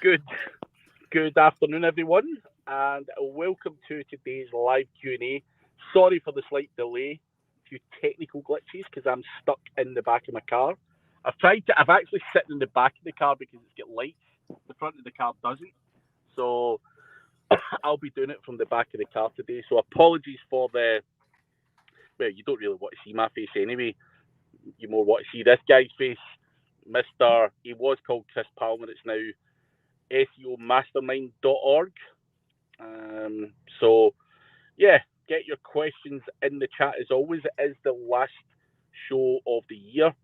Good afternoon, everyone, and welcome to today's live Q&A. Sorry for the slight delay, a few technical glitches because I'm stuck in the back of my car. I've actually sitting in the back of the car because it's got lights. The front of the car doesn't. So I'll be doing it from the back of the car today. So apologies for well, you don't really want to see my face anyway. You more want to see this guy's face. He was called Chris Palmer. It's now SEOmastermind.org. So, yeah, get your questions in the chat as always. It is the last show of the year,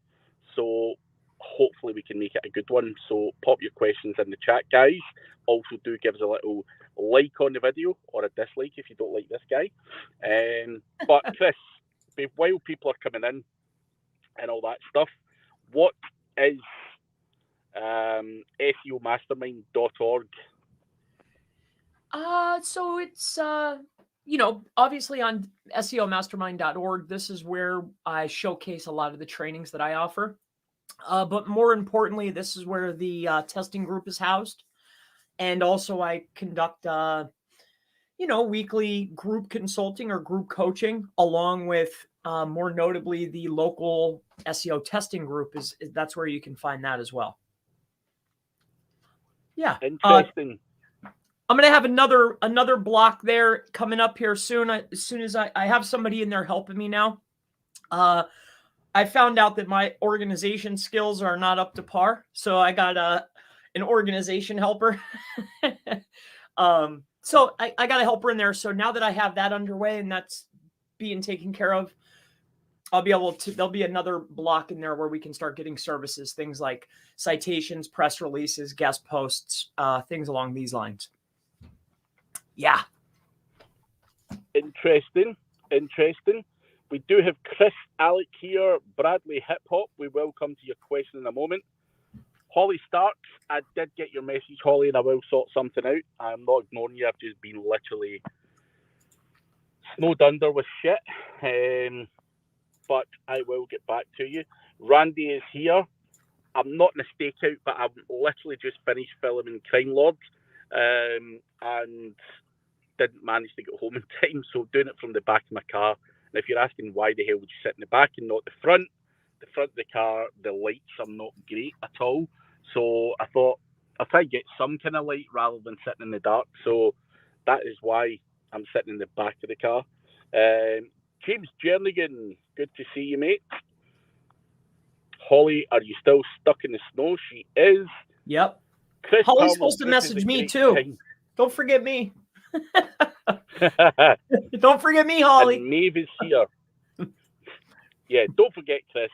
so hopefully we can make it a good one. So pop your questions in the chat, guys. Also, do give us a little like on the video or a dislike if you don't like this guy. But Chris, while people are coming in and all that stuff, what is SEOmastermind.org? So it's, obviously on SEOmastermind.org, this is where I showcase a lot of the trainings that I offer. But more importantly, this is where the testing group is housed. And also I conduct, weekly group consulting or group coaching, along with more notably the local SEO testing group. That's where you can find that as well. Yeah. Interesting. I'm going to have another block there coming up here soon. As soon as I have somebody in there helping me now. I found out that my organization skills are not up to par. So I got an organization helper. So I got a helper in there. So now that I have that underway and that's being taken care of, there'll be another block in there where we can start getting services, things like citations, press releases, guest posts, things along these lines. Yeah. Interesting. We do have Chris, Alec here, Bradley Hip Hop. We will come to your question in a moment. Holly Starks, I did get your message, Holly, and I will sort something out. I'm not ignoring you. I've just been literally snowed under with shit. But I will get back to you. Randy is here. I'm not in a stakeout, but I've literally just finished filming Crime Lords and didn't manage to get home in time, so doing it from the back of my car. And if you're asking why the hell would you sit in the back and not the front of the car, the lights are not great at all. So I thought I'll try to get some kind of light rather than sitting in the dark. So that is why I'm sitting in the back of the car. James Jernigan, good to see you, mate. Holly, are you still stuck in the snow? She is. Yep. Chris Holly's Palmer, supposed to message me too. Time. Don't forget me. Don't forget me, Holly. And Maeve is here. Yeah, don't forget Chris.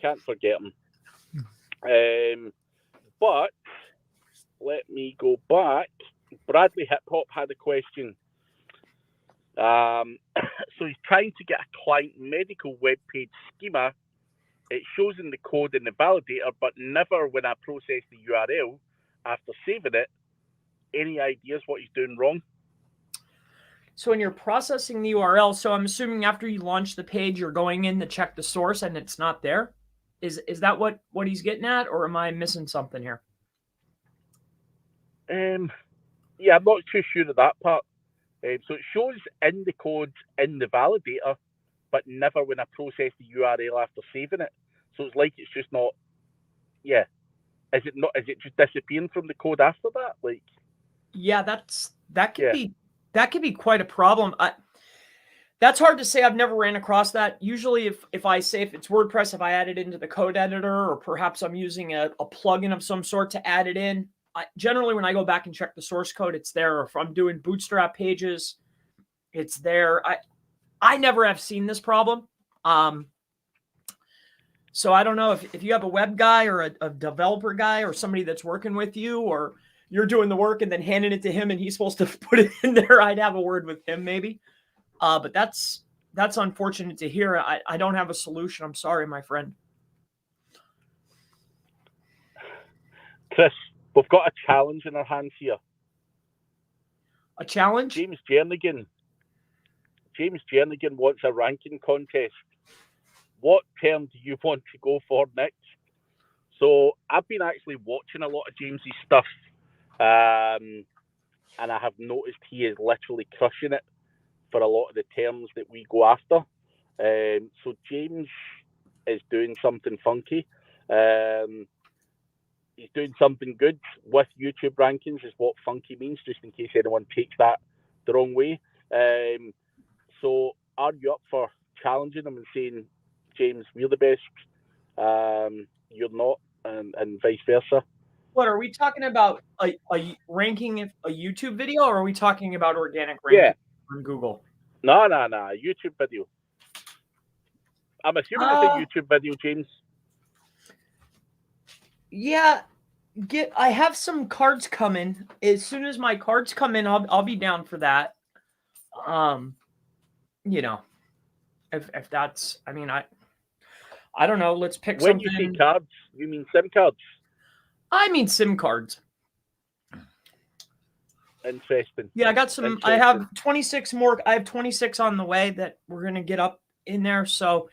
Can't forget him. But let me go back. Bradley Hip Hop had a question. So he's trying to get a client medical webpage schema. It shows in the code in the validator, but never when I process the URL after saving it. Any ideas what he's doing wrong? So when you're processing the URL, so I'm assuming after you launch the page, you're going in to check the source and it's not there. Is that what he's getting at, or am I missing something here? Yeah, I'm not too sure of that part. So it shows in the code in the validator, but never when I process the URL after saving it. So it's like it's just not. Yeah, is it not? Is it just disappearing from the code after that? Like, yeah, that could be quite a problem. That's hard to say. I've never ran across that. Usually, if it's WordPress, if I add it into the code editor, or perhaps I'm using a plugin of some sort to add it in. Generally, when I go back and check the source code, it's there. Or if I'm doing Bootstrap pages, it's there. I never have seen this problem. So I don't know if you have a web guy or a developer guy or somebody that's working with you, or you're doing the work and then handing it to him and he's supposed to put it in there. I'd have a word with him maybe. But that's unfortunate to hear. I don't have a solution. I'm sorry, my friend. Chris, we've got a challenge in our hands here. A challenge? James Jernigan wants a ranking contest. What term do you want to go for next? So I've been actually watching a lot of James's stuff, and I have noticed he is literally crushing it for a lot of the terms that we go after. So James is doing something funky. He's doing something good with YouTube rankings, is what funky means, just in case anyone takes that the wrong way. So are you up for challenging him and saying, James, we're the best, you're not, and vice versa? What are we talking about? A ranking of a YouTube video, or are we talking about organic ranking on Google? No, YouTube video. I'm assuming it's a YouTube video, James. Yeah, I have some cards coming. As soon as my cards come in, I'll be down for that. You know, if that's, I mean, I don't know. Let's pick when something. When you say cards, you mean SIM cards? I mean SIM cards. Interesting. Yeah, I got some. I have 26 more. I have 26 on the way that we're gonna get up in there. So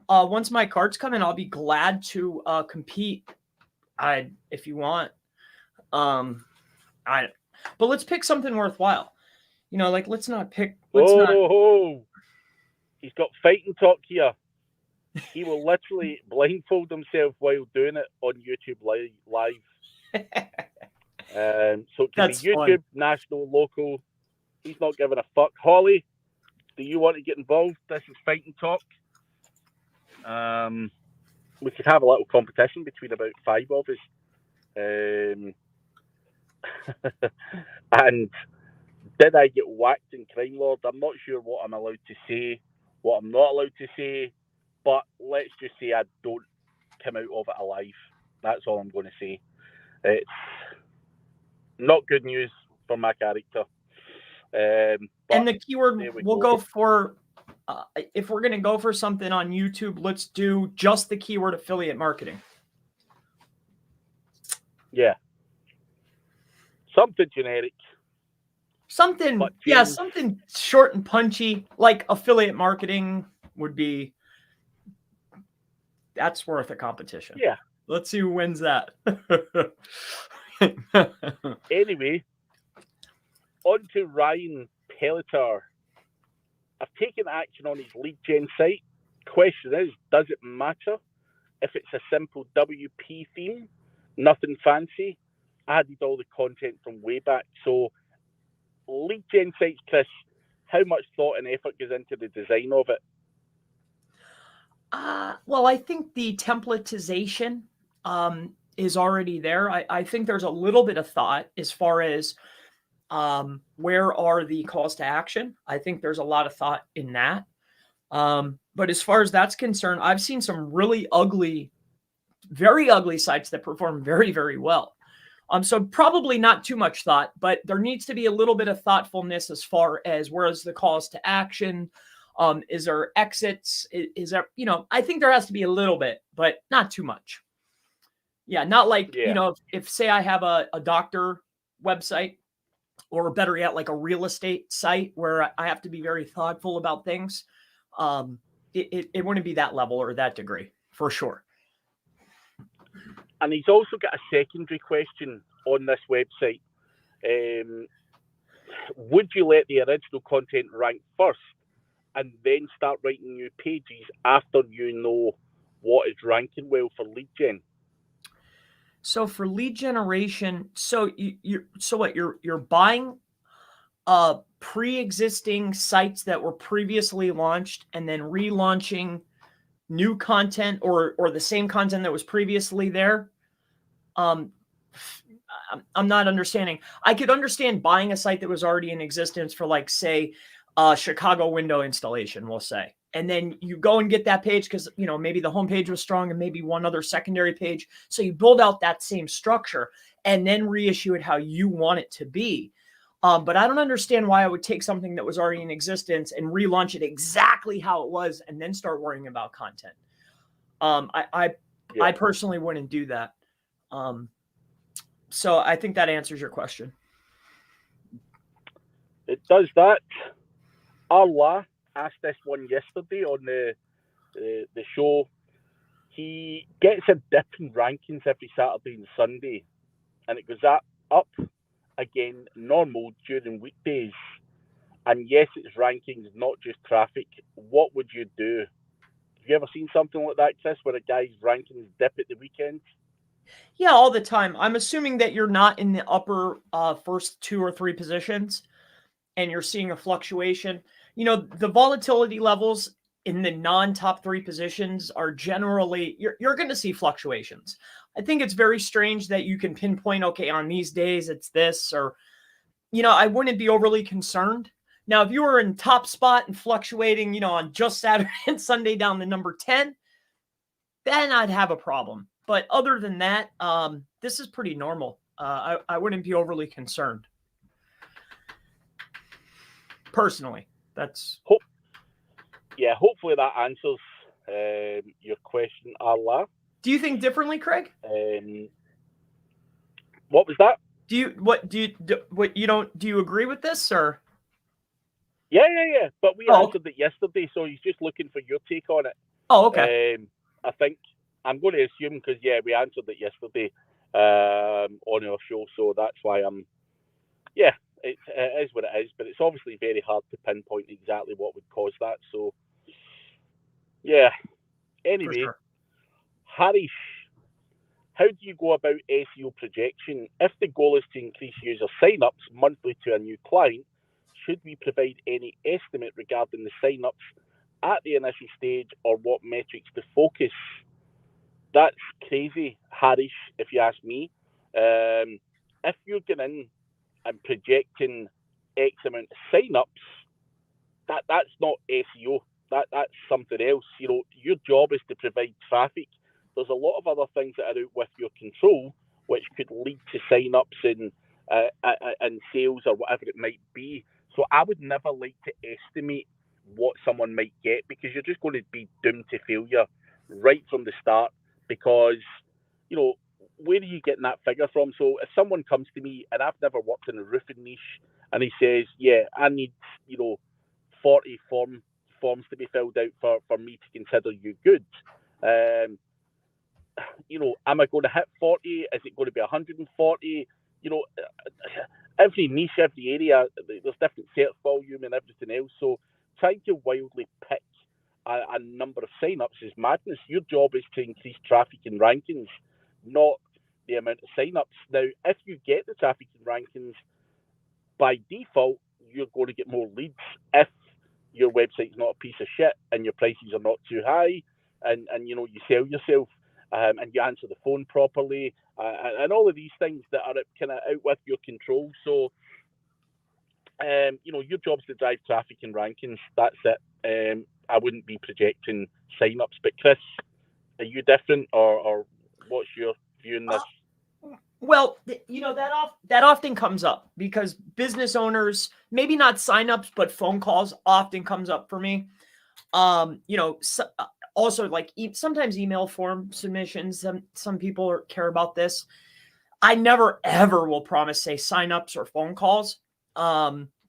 once my cards come in, I'll be glad to compete. If you want. But let's pick something worthwhile. You know, like let's not pick. He's got fighting talk here. He will literally blindfold himself while doing it on YouTube live. So it can be YouTube, fun. National, local. He's not giving a fuck. Holly, do you want to get involved? This is fighting talk. We could have a little competition between about 5 of us. And did I get whacked in Crime Lord? I'm not sure what I'm allowed to say, what I'm not allowed to say, but let's just say I don't come out of it alive. That's all I'm going to say. It's not good news for my character. And the keyword we'll go for, if we're going to go for something on YouTube, let's do just the keyword affiliate marketing. Yeah. Something generic. Something, yeah, something short and punchy, like affiliate marketing would be. That's worth a competition. Yeah. Let's see who wins that. Anyway, on to Ryan Pelletar. I've taken action on his lead gen site. Question is, does it matter if it's a simple WP theme? Nothing fancy. Added all the content from way back. So lead gen sites, Chris, how much thought and effort goes into the design of it? Well, I think the templatization is already there. I think there's a little bit of thought as far as where are the calls to action. I think there's a lot of thought in that. But as far as that's concerned, I've seen some really ugly, very ugly sites that perform very, very well. So probably not too much thought, but there needs to be a little bit of thoughtfulness as far as where is the calls to action. Is there exits? Is there, you know, I think there has to be a little bit, but not too much. Yeah, not like, you know, if say I have a doctor website, or better yet, like a real estate site where I have to be very thoughtful about things. It wouldn't be that level or that degree, for sure. And he's also got a secondary question on this website. Would you let the original content rank first and then start writing new pages after you know what is ranking well for lead gen? So for lead generation, so you're buying pre-existing sites that were previously launched and then relaunching new content or the same content that was previously there. I'm not understanding. I could understand buying a site that was already in existence for, like, say, Chicago window installation, we'll say. And then you go and get that page because, you know, maybe the homepage was strong and maybe one other secondary page. So you build out that same structure and then reissue it how you want it to be. But I don't understand why I would take something that was already in existence and relaunch it exactly how it was and then start worrying about content. I personally wouldn't do that. So I think that answers your question. It does that. Allah asked this one yesterday on the show. he gets a dip in rankings every Saturday and Sunday, and it goes up again normal during weekdays. And yes, it's rankings, not just traffic. What would you do? Have you ever seen something like that, Chris, where a guy's rankings dip at the weekend? Yeah, all the time. I'm assuming that you're not in the upper first 2 or 3 positions and you're seeing a fluctuation. You know, the volatility levels in the non-top 3 positions are generally, you're going to see fluctuations. I think it's very strange that you can pinpoint, okay, on these days it's this, or, you know, I wouldn't be overly concerned. Now, if you were in top spot and fluctuating, you know, on just Saturday and Sunday down to number 10, then I'd have a problem. But other than that, this is pretty normal. I wouldn't be overly concerned. Personally, that's... Hopefully that answers your question, Arla. Do you think differently, Craig? What was that? Do you agree with this, or? Yeah. But we answered it yesterday, so he's just looking for your take on it. Oh, okay. I think I'm going to assume because we answered it yesterday on our show, so that's why I'm. Yeah, it is what it is, but it's obviously very hard to pinpoint exactly what would cause that. So, yeah. Anyway, sure. Harish, how do you go about SEO projection? If the goal is to increase user sign-ups monthly to a new client, should we provide any estimate regarding the sign-ups at the initial stage or what metrics to focus? That's crazy, Harish, if you ask me. If you're going in and projecting X amount of sign-ups, that's not SEO. That's something else. You know, your job is to provide traffic. There's a lot of other things that are out with your control, which could lead to sign-ups and sales or whatever it might be. So I would never like to estimate what someone might get because you're just going to be doomed to failure right from the start because, you know, where are you getting that figure from? So if someone comes to me and I've never worked in a roofing niche and he says, yeah, I need, 40 forms to be filled out for me to consider you good. Am I going to hit 40? Is it going to be 140? Every niche, every area, there's different search volume and everything else. So trying to wildly pick a number of sign-ups is madness. Your job is to increase traffic and rankings, not the amount of sign-ups. Now, if you get the traffic and rankings, by default, you're going to get more leads if your website's not a piece of shit and your prices are not too high and you sell yourself and you answer the phone properly and all of these things that are kind of out with your control. So, your job's to drive traffic and rankings. That's it. I wouldn't be projecting sign-ups. But Chris, are you different or what's your view on this? Well, that often comes up because business owners, maybe not signups, but phone calls often comes up for me. Also like sometimes email form submissions. Some people care about this. I never ever will promise say signups or phone calls.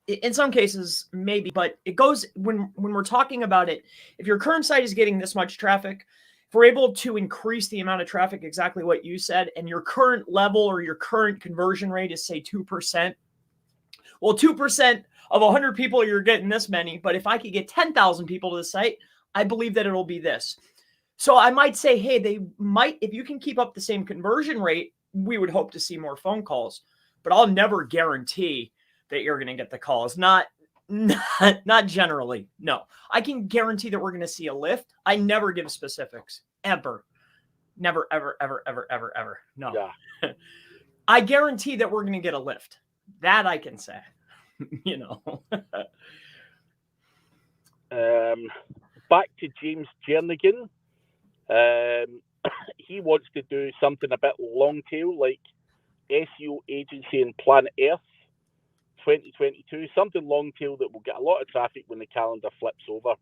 In some cases, maybe, but it goes when we're talking about it. If your current site is getting this much traffic, if we're able to increase the amount of traffic, exactly what you said, and your current level or your current conversion rate is say 2%. Well, 2% of 100 people, you're getting this many. But if I could get 10,000 people to the site, I believe that it'll be this. So I might say, hey, if you can keep up the same conversion rate, we would hope to see more phone calls. But I'll never guarantee that you're going to get the calls. Not generally. No, I can guarantee that we're going to see a lift. I never give specifics ever. Never, ever, ever, ever, ever, ever. No. Yeah. I guarantee that we're going to get a lift. That I can say, Back to James Jernigan. He wants to do something a bit long tail like SEO agency and Planet Earth 2022, something long tail that will get a lot of traffic when the calendar flips over.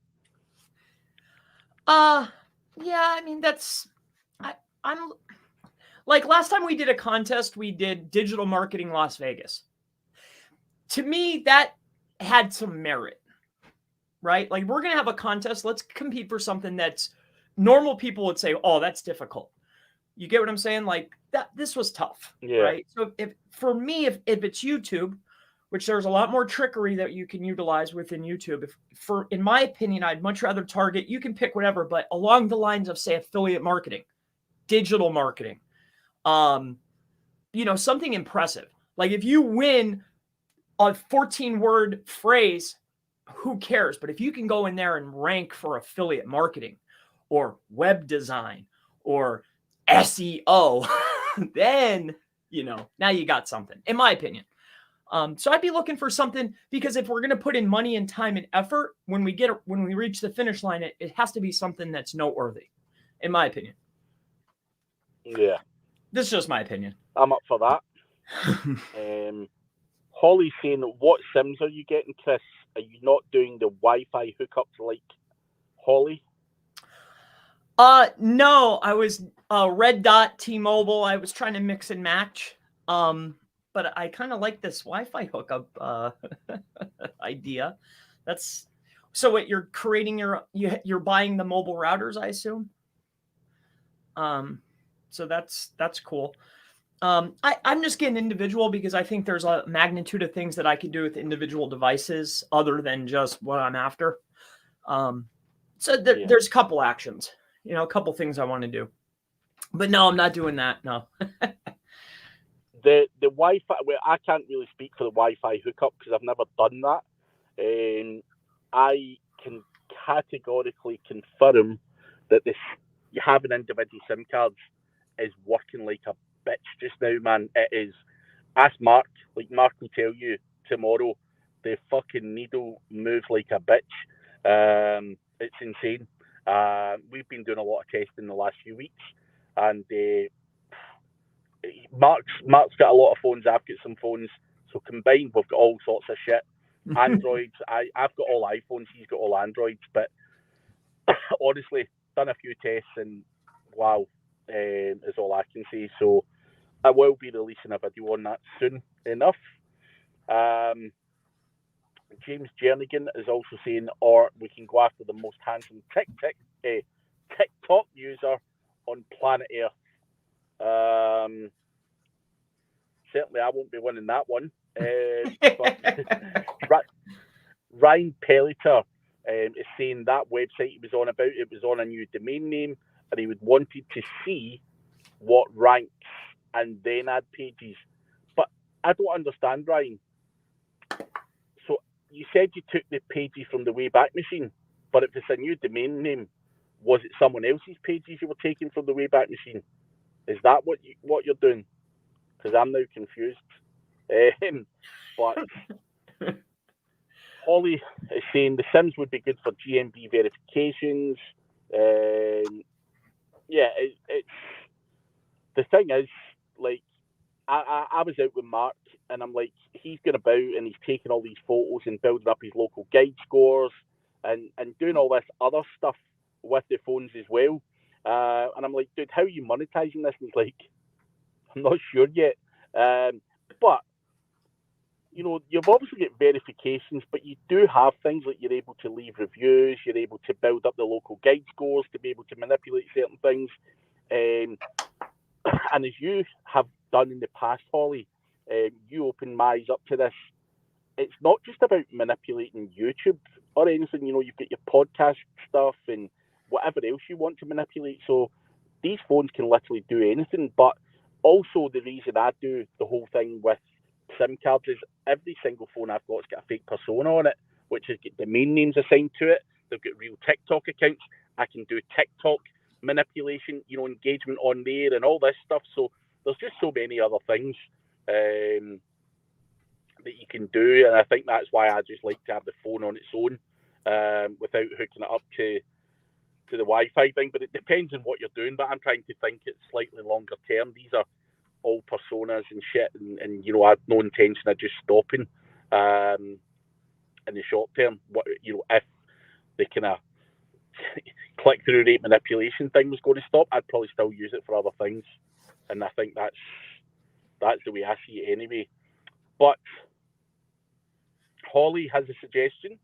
Yeah, I mean, I'm like last time we did a contest, we did digital marketing Las Vegas. To me, that had some merit, right? Like we're going to have a contest. Let's compete for something that's normal people would say, oh, that's difficult. You get what I'm saying? Like this was tough, right? So for me, if it's YouTube, which there's a lot more trickery that you can utilize within YouTube. In my opinion, I'd much rather target, you can pick whatever, but along the lines of, say, affiliate marketing, digital marketing, something impressive. Like if you win a 14-word phrase, who cares? But if you can go in there and rank for affiliate marketing or web design or SEO, then, now you got something, in my opinion. So I'd be looking for something, because if we're going to put in money and time and effort, when we reach the finish line, it has to be something that's noteworthy, in my opinion. Yeah. This is just my opinion. I'm up for that. Holly's saying, what Sims are you getting, Chris? Are you not doing the Wi-Fi hookups like Holly? No, I was Red Dot T-Mobile. I was trying to mix and match. But I kind of like this Wi-Fi hookup idea. That's so what you're creating you're buying the mobile routers, I assume. So that's cool. I'm just getting individual because I think there's a magnitude of things that I can do with individual devices other than just what I'm after. So there's a couple actions, a couple things I want to do. But no, I'm not doing that. No. The Wi-Fi, well, I can't really speak for the Wi-Fi hookup because I've never done that. I can categorically confirm that having individual SIM cards is working like a bitch just now, man. It is. Ask Mark. Like, Mark will tell you tomorrow, the fucking needle moves like a bitch. It's insane. We've been doing a lot of testing the last few weeks, and Mark's got a lot of phones. I've got some phones. So combined, we've got all sorts of shit. Androids. I've got all iPhones. He's got all Androids. But honestly, done a few tests, and wow, is all I can say. So I will be releasing a video on that soon enough. James Jernigan is also saying, or we can go after the most handsome TikTok user on planet Earth. Certainly I won't be winning that one. But Ryan Pellitter is saying that website he was on about, it was on a new domain name, and he would wanted to see what ranks and then add pages. But I don't understand, Ryan. So you said you took the pages from the Wayback Machine, but if it's a new domain name, was it someone else's pages you were taking from the Wayback Machine? Is that what you're doing? Because I'm now confused. But Holly is saying the Sims would be good for GMB verifications. It's the thing is, like, I was out with Mark, and I'm like, he's going about and he's taking all these photos and building up his local guide scores and doing all this other stuff with the phones as well. And I'm like, dude, how are you monetizing this? And he's like, I'm not sure yet. But you've obviously got verifications, but you do have things like you're able to leave reviews, you're able to build up the local guide scores to be able to manipulate certain things. And as you have done in the past, Holly, you opened my eyes up to this. It's not just about manipulating YouTube or anything. You've got your podcast stuff and whatever else you want to manipulate. So these phones can literally do anything. But also the reason I do the whole thing with SIM cards is every single phone I've got's got a fake persona on it, which has got domain names assigned to it. They've got real TikTok accounts. I can do TikTok manipulation, engagement on there and all this stuff. So there's just so many other things that you can do, and I think that's why I just like to have the phone on its own without hooking it up to the Wi-Fi thing. But it depends on what you're doing. But I'm trying to think it's slightly longer term. These are all personas and shit, and I have no intention of just stopping in the short term. If the kind of click-through rate manipulation thing was going to stop, I'd probably still use it for other things, and I think that's the way I see it anyway. But Holly has a suggestion.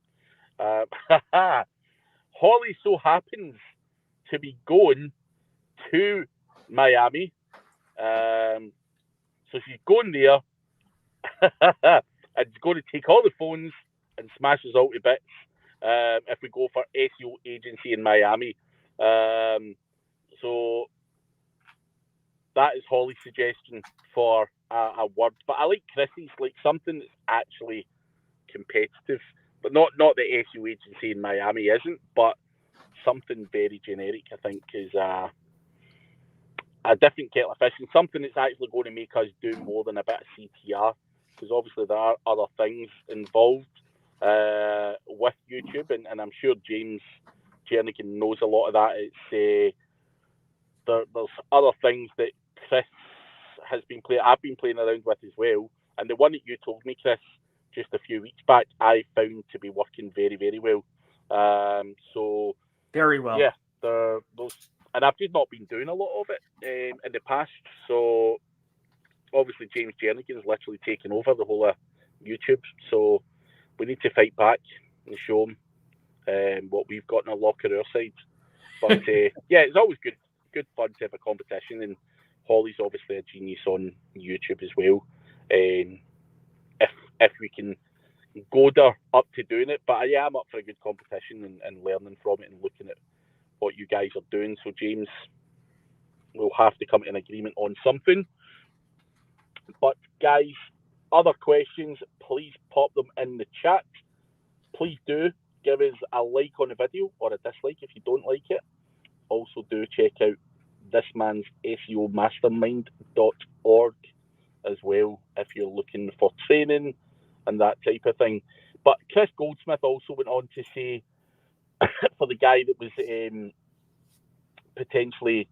Holly so happens to be going to Miami. So she's going there. It's going to take all the phones and smash us all to bits if we go for SEO agency in Miami. So that is Holly's suggestion for a word. But I like Chrissy's, like something that's actually competitive. But not the SEO agency in Miami isn't, but something very generic, I think, is a different kettle of fish, and something that's actually going to make us do more than a bit of CTR, because obviously there are other things involved with YouTube, and I'm sure James Jernigan knows a lot of that. It's there's other things that Chris has been playing. I've been playing around with as well, and the one that you told me, Chris, just a few weeks back, I found to be working very, very well. So very well. Yeah, those, and I've just not been doing a lot of it in the past. So obviously James Jernigan's literally taken over the whole of YouTube. So we need to fight back and show him what we've got in our locker our side. But yeah, it's always good fun to have a competition, and Holly's obviously a genius on YouTube as well. If we can goad her up to doing it, but yeah, I'm up for a good competition and learning from it and looking at what you guys are doing. So James, we'll have to come to an agreement on something. But guys, other questions, please pop them in the chat. Please do give us a like on the video or a dislike if you don't like it. Also do check out this man's SEO mastermind.org as well if you're looking for training and that type of thing. But Chris Goldsmith also went on to say, for the guy that was potentially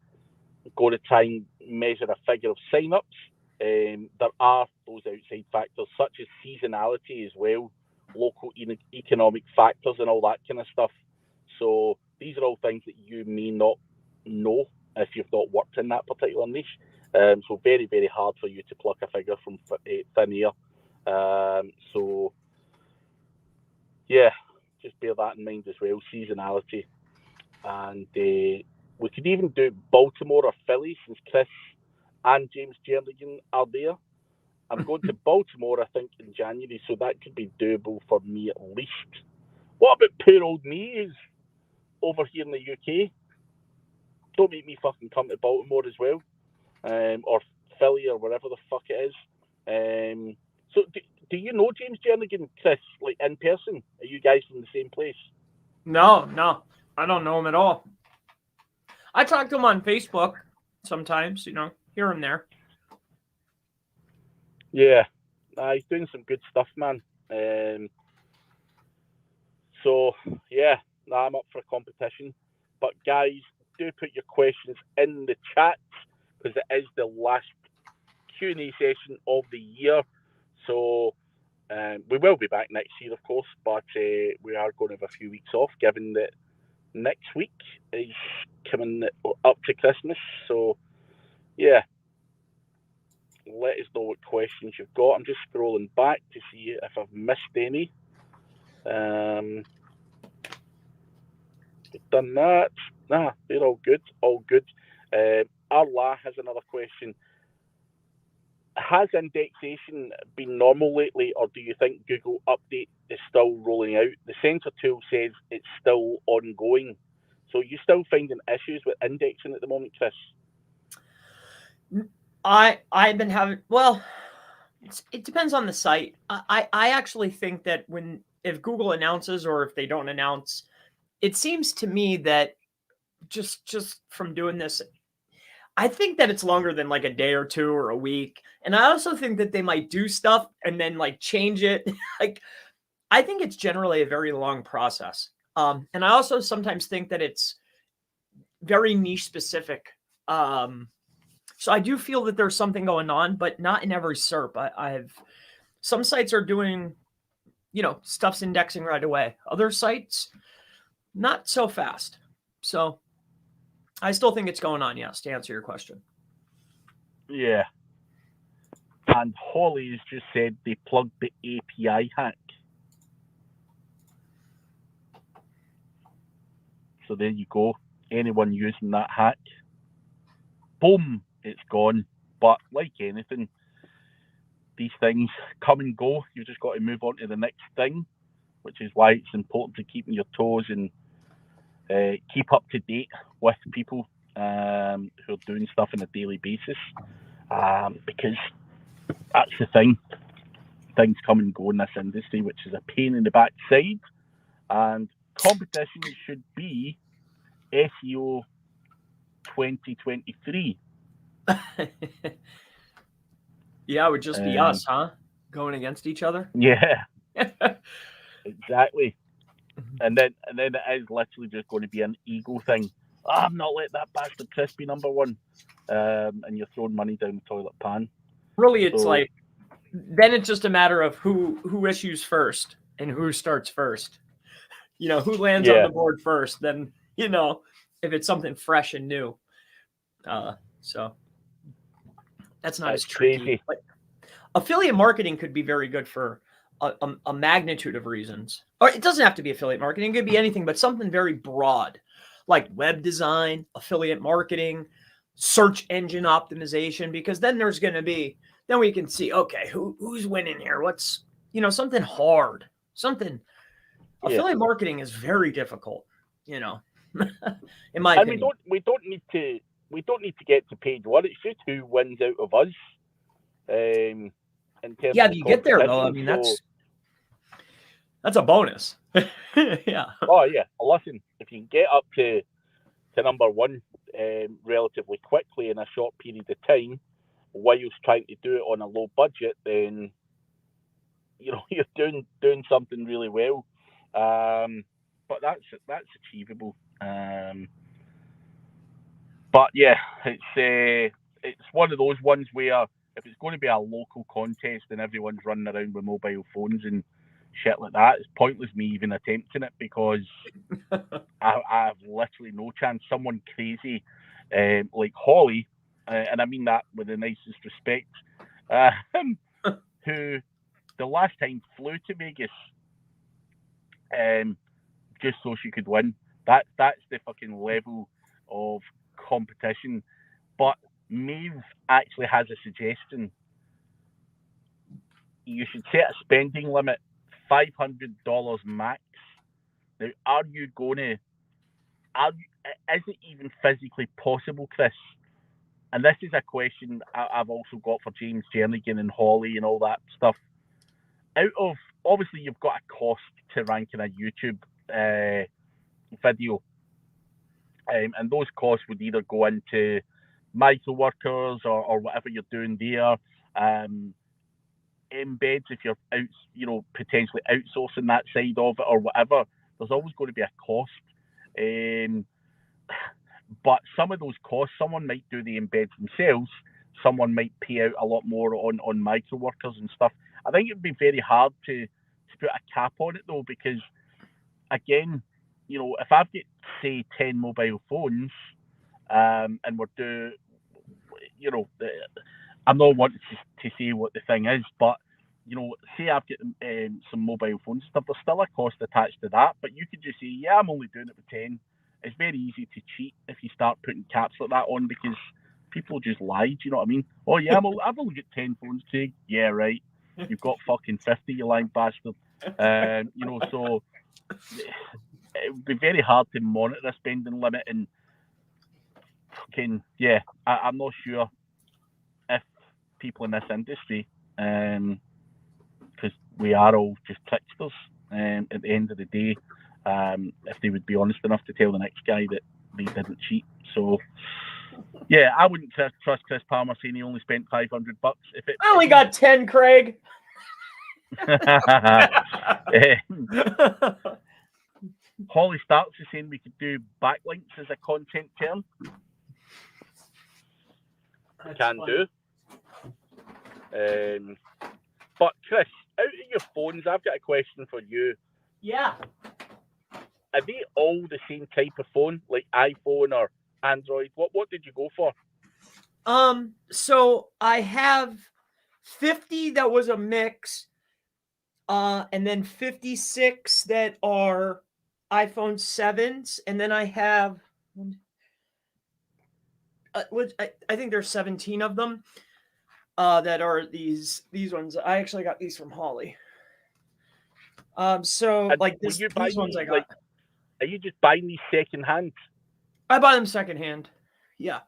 going to try and measure a figure of sign-ups, there are those outside factors such as seasonality as well, local economic factors and all that kind of stuff. So these are all things that you may not know if you've not worked in that particular niche. So very, very hard for you to pluck a figure from thin air. So yeah, just bear that in mind as well, seasonality. And we could even do Baltimore or Philly, since Chris and James Jernigan are there. I'm going to Baltimore, I think, in January, so that could be doable for me at least. What about poor old me is over here in the UK? Don't make me fucking come to Baltimore as well, or Philly or wherever the fuck it is. So do you know James Jernigan, Chris, like in person? Are you guys from the same place? No, I don't know him at all. I talk to him on Facebook sometimes, here and there. Yeah, he's doing some good stuff, man. So yeah, I'm up for a competition. But guys, do put your questions in the chat, because it is the last Q&A session of the year. So we will be back next year, of course, but we are going to have a few weeks off, given that next week is coming up to Christmas. So yeah, let us know what questions you've got. I'm just scrolling back to see if I've missed any. We've done that. Nah, they're all good. All good. Arla has another question. Has indexation been normal lately, or do you think Google Update is still rolling out? The sensor tool says it's still ongoing. So are you still finding issues with indexing at the moment, Chris? I've been having, well, it depends on the site. I actually think that if Google announces or if they don't announce, it seems to me that just from doing this, I think that it's longer than like a day or two or a week. And I also think that they might do stuff and then like change it. Like, I think it's generally a very long process. And I also sometimes think that it's very niche specific. So I do feel that there's something going on, but not in every SERP. Some sites are doing, stuff's indexing right away. Other sites, not so fast. So I still think it's going on, yes, to answer your question. Yeah. And Holly's just said they plugged the API hack. So there you go. anyone using that hack, boom, it's gone. But like anything, these things come and go. You've just got to move on to the next thing, which is why it's important to keep on your toes and keep up to date with people who are doing stuff on a daily basis, because that's the thing. Things come and go in this industry, which is a pain in the backside, and competition should be SEO 2023. Yeah, it would just be us, huh? Going against each other. Yeah, exactly. And then it is literally just going to be an ego thing. I'm not letting that bastard Chris be number one, and you're throwing money down the toilet pan. Really, it's like, then it's just a matter of who issues first and who starts first. You know, who lands on the board first. Then, you know, if it's something fresh and new. So that's not as tricky. Crazy. But affiliate marketing could be very good for a magnitude of reasons. Or it doesn't have to be affiliate marketing. It could be anything, but something very broad, like web design, affiliate marketing, search engine optimization, because then there's going to be, then we can see, okay, who's winning here? What's, you know, something hard, something. Affiliate marketing is very difficult, you know, in my opinion. We don't need to get to page one. It's just who wins out of us. In terms of you get there though. I mean, that's a bonus. Yeah. Oh yeah. Listen, if you can get up to number one relatively quickly in a short period of time, whilst trying to do it on a low budget, then you know you're doing something really well. But that's achievable. But yeah, it's one of those ones where if it's going to be a local contest and everyone's running around with mobile phones and shit like that, it's pointless me even attempting it, because I have literally no chance. Someone crazy like Holly, and I mean that with the nicest respect, who the last time flew to Vegas just so she could win. That's the fucking level of competition. But Maeve actually has a suggestion. You should set a spending limit, $500 max. Now, is it even physically possible, Chris? And this is a question I've also got for James Jernigan and Holly and all that stuff. Out of, obviously, you've got a cost to rank in a YouTube video, and those costs would either go into micro workers or whatever you're doing there, embeds if you're potentially outsourcing that side of it or whatever. There's always going to be a cost, but some of those costs, someone might do the embeds themselves, someone might pay out a lot more on micro workers and stuff. I think it'd be very hard to put a cap on it though, because again, you know, if I've got say 10 mobile phones, and we're doing, you know, I'm not wanting to say what the thing is, but you know, say I've got some mobile phones and stuff, there's still a cost attached to that, but you could just say, yeah, I'm only doing it with 10. It's very easy to cheat if you start putting caps like that on, because people just lie, do you know what I mean? Oh yeah, I've only got 10 phones, Craig. Yeah, right. You've got fucking 50, you lying bastard. You know, so it would be very hard to monitor a spending limit, and fucking, yeah, I'm not sure if people in this industry, because we are all just tricksters, at the end of the day, if they would be honest enough to tell the next guy that they didn't cheat. So yeah, I wouldn't trust Chris Palmer saying he only spent $500. I only got 10, Craig. Holly Starks is saying we could do backlinks as a content term. Can do. But Chris, out of your phones, I've got a question for you. Yeah. Are they all the same type of phone, like iPhone or Android? What did you go for? So I have 50 that was a mix, and then 56 that are iPhone 7s, and then I have I think there's 17 of them that are these ones. I actually got these from Holly. So And like these ones I got. Like, are you just buying these secondhand? I buy them secondhand. Yeah.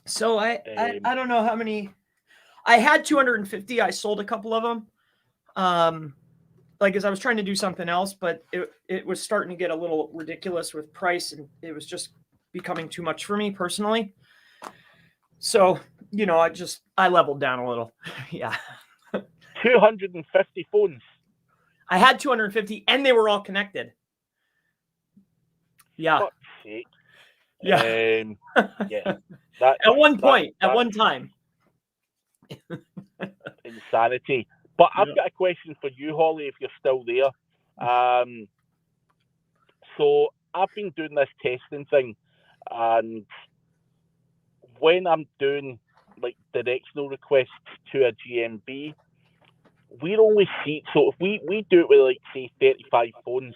So I don't know how many. I had 250. I sold a couple of them. Like as I was trying to do something else, but it was starting to get a little ridiculous with price, and it was just becoming too much for me personally. So, I leveled down a little. Yeah. 250 phones. I had 250 and they were all connected. Yeah. Fuck's sake. Yeah. Yeah. At one time. Insanity. But I've got a question for you, Holly, if you're still there. So I've been doing this testing thing, and when I'm doing like directional requests to a GMB, we're only see. So if we do it with like say 35 phones,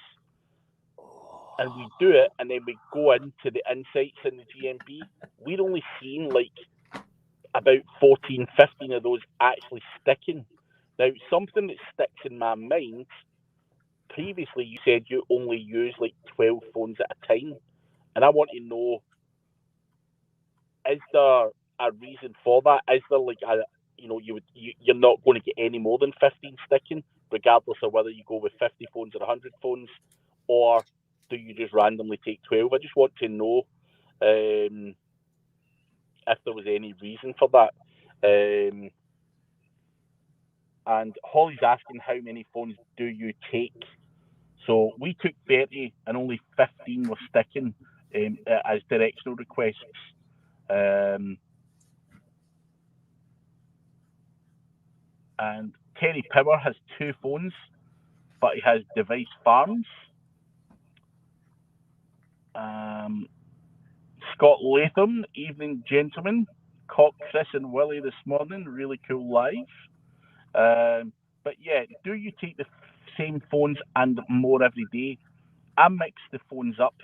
and we do it, and then we go into the insights in the GMB, we're only seeing like about 14, 15 of those actually sticking. Now, something that sticks in my mind, previously you said you only use like 12 phones at a time. And I want to know, is there a reason for that? Is there like you're not going to get any more than 15 sticking, regardless of whether you go with 50 phones or 100 phones, or do you just randomly take 12? I just want to know if there was any reason for that. And Holly's asking how many phones do you take? So we took 30 and only 15 were sticking as directional requests. And Terry Power has 2 phones, but he has device farms. Scott Latham, evening gentlemen. Caught Chris and Willie this morning. Really cool live. But yeah, do you take the same phones and more every day? I mix the phones up,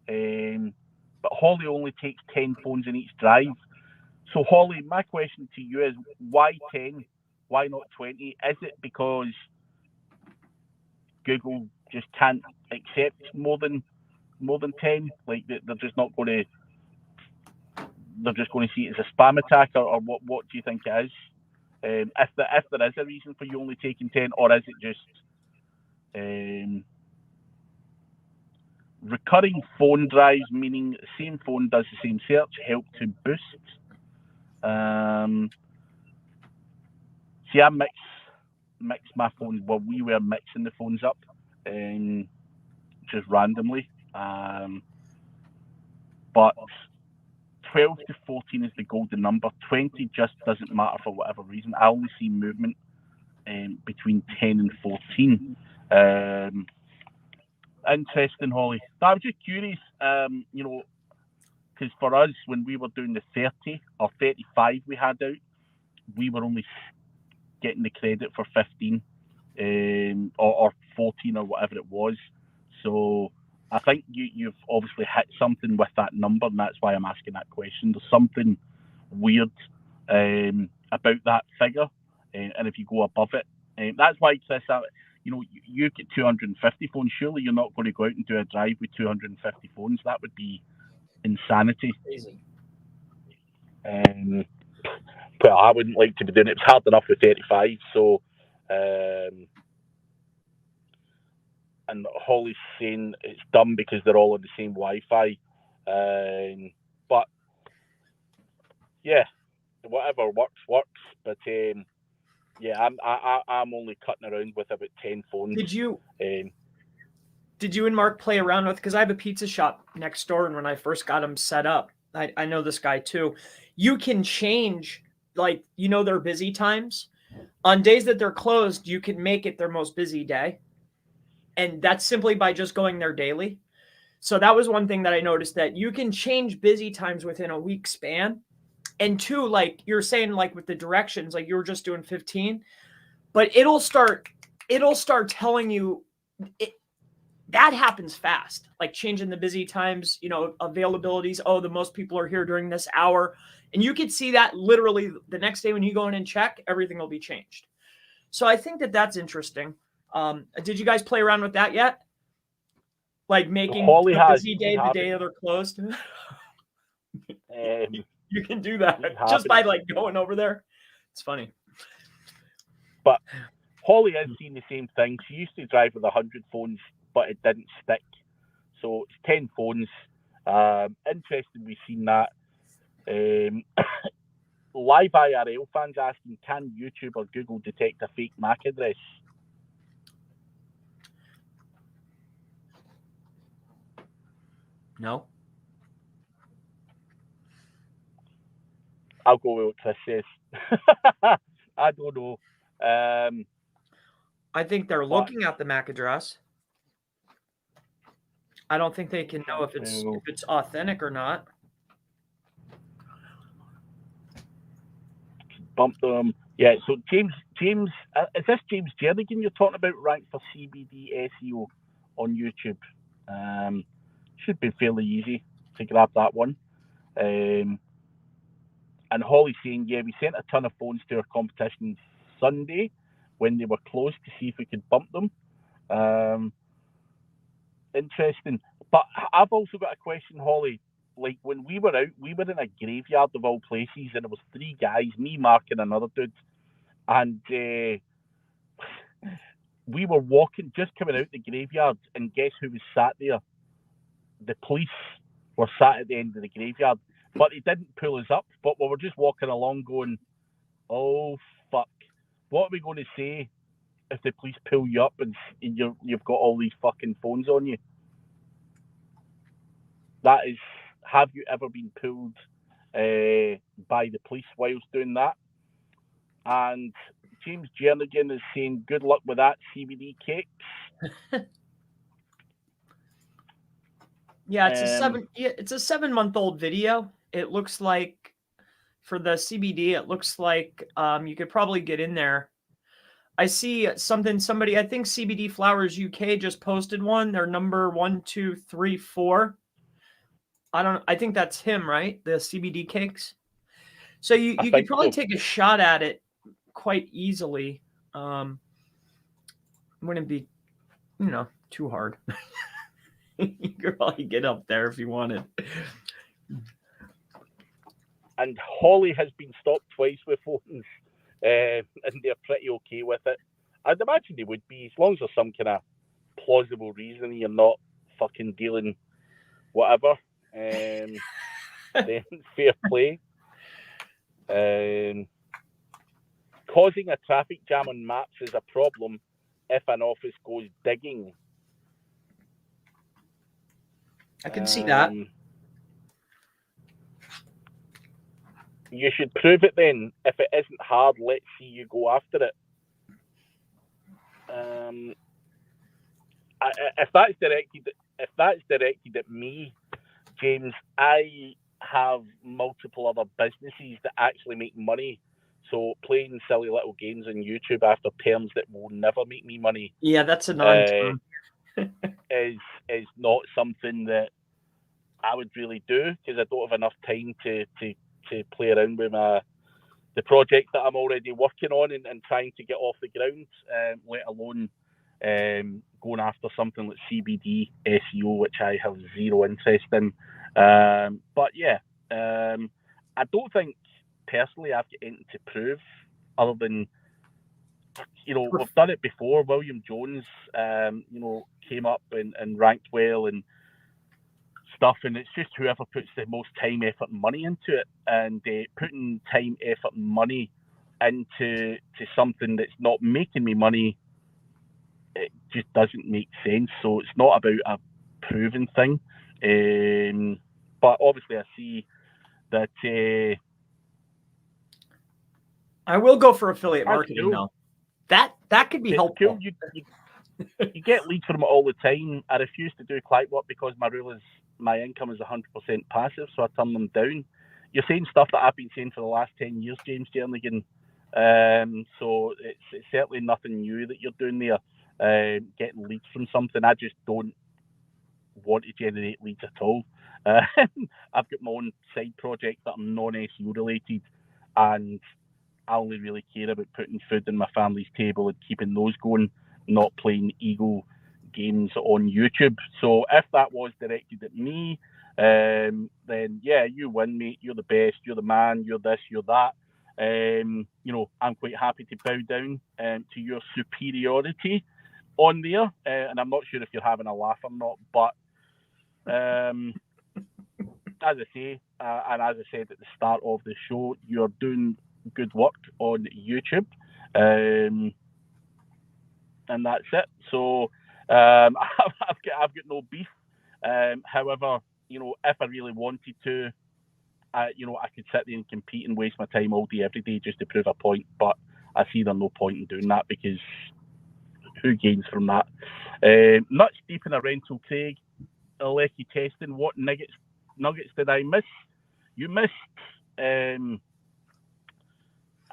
but Holly only takes 10 phones in each drive. So Holly, my question to you is, why 10? Why not 20? Is it because Google just can't accept more than 10? Like they're just not going to. They're just going to see it as a spam attack, or what? What do you think it is? If there is a reason for you only taking 10, or is it just recurring phone drives, meaning the same phone does the same search, help to boost? See, I mix my phones. Well, we were mixing the phones up, just randomly. But 12 to 14 is the golden number. 20 just doesn't matter for whatever reason. I only see movement between 10 and 14. Interesting, Holly. I was just curious, because for us, when we were doing the 30 or 35 we had out, we were only getting the credit for 15 or 14 or whatever it was. So I think you've obviously hit something with that number, and that's why I'm asking that question. There's something weird about that figure, and if you go above it, that's why, Chris, you get 250 phones. Surely you're not going to go out and do a drive with 250 phones. That would be insanity. Crazy. Well, I wouldn't like to be doing it. It's hard enough with 35. So, and Holly's saying it's dumb because they're all on the same Wi-Fi. But yeah, whatever works. But yeah, I'm only cutting around with about 10 phones. Did you and Mark play around with? Because I have a pizza shop next door, and when I first got them set up, I know this guy too. You can change, like, their busy times. On days that they're closed, you can make it their most busy day. And that's simply by just going there daily. So that was one thing that I noticed, that you can change busy times within a week span. And 2, like you're saying, like with the directions, like you were just doing 15, but it'll start telling you that happens fast, like changing the busy times, availabilities. Oh, the most people are here during this hour. And you could see that literally the next day when you go in and check, everything will be changed. So I think that that's interesting. Did you guys play around with that yet? Like making the busy day the day that they're closed? You can do that just by like going over there. It's funny. But Holly has seen the same thing. She used to drive with 100 phones, but it didn't stick. So it's 10 phones. Interesting, we've seen that. Live IRL fans asking, can YouTube or Google detect a fake MAC address? No. I'll go with what Chris says. I don't know. I think they're looking at the MAC address. I don't think they can know if it's authentic or not. Bump them. Yeah, so James, is this James Jernigan you're talking about, ranked for CBD SEO on YouTube? Should be fairly easy to grab that one. And Holly's saying, yeah, we sent a ton of phones to our competition Sunday when they were closed to see if we could bump them. Interesting. But I've also got a question, Holly. Like, when we were out, we were in a graveyard of all places, and it was 3 guys, me, Mark, and another dude. And we were walking, just coming out the graveyard, and guess who was sat there? The police were sat at the end of the graveyard. But they didn't pull us up, but we were just walking along going, oh, fuck. What are we going to say if the police pull you up and you've got all these fucking phones on you? That is, have you ever been pulled by the police whilst doing that? And James Jernigan is saying, good luck with that, CBD cakes. Yeah, it's a 7-month-old video. It looks like for the CBD, it looks like you could probably get in there. I see somebody, I think CBD Flowers UK just posted one. They're number 1, 2, 3, 4. I think that's him, right? The CBD cakes. So you could probably take a shot at it quite easily. Wouldn't be, too hard. You could probably get up there if you wanted. And Holly has been stopped twice with phones, and they're pretty okay with it. I'd imagine they would be, as long as there's some kind of plausible reason you're not fucking dealing whatever. Then fair play. Causing a traffic jam on maps is a problem if an office goes digging. I can see that. You should prove it then. If it isn't hard, let's see you go after it. If that's directed at me, James, I have multiple other businesses that actually make money. So playing silly little games on YouTube after terms that will never make me money. Yeah, that's a non-term. is not something that I would really do, because I don't have enough time to play around with the project that I'm already working on and trying to get off the ground, let alone going after something like CBD SEO, which I have zero interest in. But yeah, I don't think personally I've got anything to prove other than, we've done it before. William Jones, came up and ranked well and stuff, and it's just whoever puts the most time, effort, and money into it. And putting time, effort, and money into something that's not making me money, it just doesn't make sense. So it's not about a proven thing. But obviously I see that I will go for affiliate marketing now. That could be helpful. You get leads from it all the time. I refuse to do client work because my rule is my income is 100% passive, so I turn them down. You're saying stuff that I've been saying for the last 10 years, James Jernigan. So it's certainly nothing new that you're doing there, getting leads from something. I just don't want to generate leads at all. I've got my own side projects that are non-SEO related, and I only really care about putting food on my family's table and keeping those going, not playing ego games on YouTube. So if that was directed at me, then yeah, you win, mate. You're the best. You're the man. You're this. You're that. I'm quite happy to bow down to your superiority on there, and I'm not sure if you're having a laugh or not, but as I say, and as I said at the start of the show, you're doing good work on YouTube, and that's it. So I've got no beef. However, if I really wanted to, I could sit there and compete and waste my time all day, every day, just to prove a point. But I see there's no point in doing that, because who gains from that? Nuts deep in a rental, Craig. Lecky testing. What nuggets did I miss? You missed. I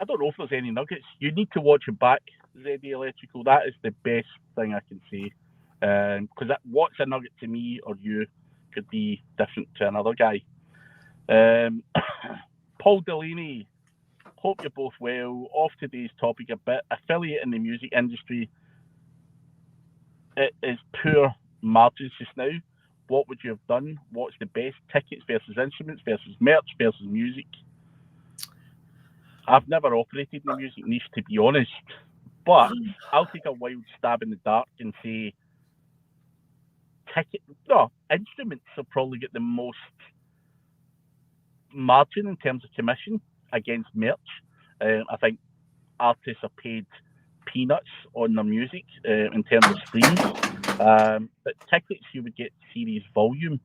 don't know if there's any nuggets. You need to watch it back, ZD Electrical. That is the best thing I can say. Because what's a nugget to me or you could be different to another guy. Paul Delaney, hope you're both well. Off today's topic a bit. Affiliate in the music industry, it is poor margins just now. What would you have done? What's the best? Tickets versus instruments versus merch versus music? I've never operated in the music niche, to be honest, but I'll take a wild stab in the dark and say instruments have probably got the most margin in terms of commission against merch. I think artists are paid peanuts on their music in terms of streams, but tickets you would get serious volume.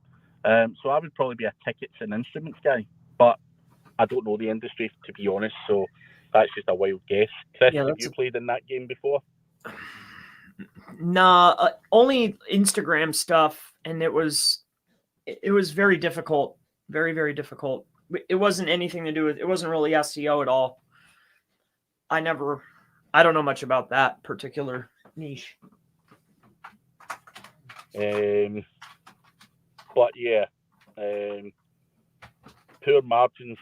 So I would probably be a tickets and instruments guy, but I don't know the industry, to be honest, so that's just a wild guess. Chris, have you played in that game before? Nah, only Instagram stuff, and it was very difficult, very, very difficult. It wasn't anything to do with, it wasn't really SEO at all. I don't know much about that particular niche. But yeah, poor margins.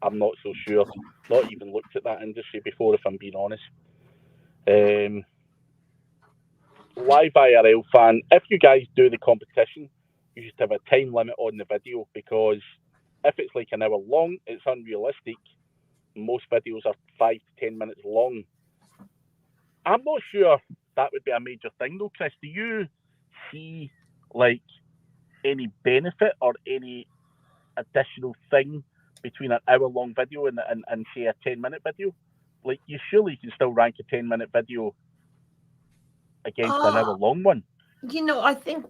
I'm not so sure. Not even looked at that industry before, if I'm being honest. Live IRL fan, if you guys do the competition, you should have a time limit on the video, because if it's like an hour long, it's unrealistic. Most videos are 5 to 10 minutes long. I'm not sure that would be a major thing though, Chris. Do you see like any benefit or any additional thing between an hour long video and say a 10-minute video? Like, you surely can still rank a 10-minute video against an hour long one. I think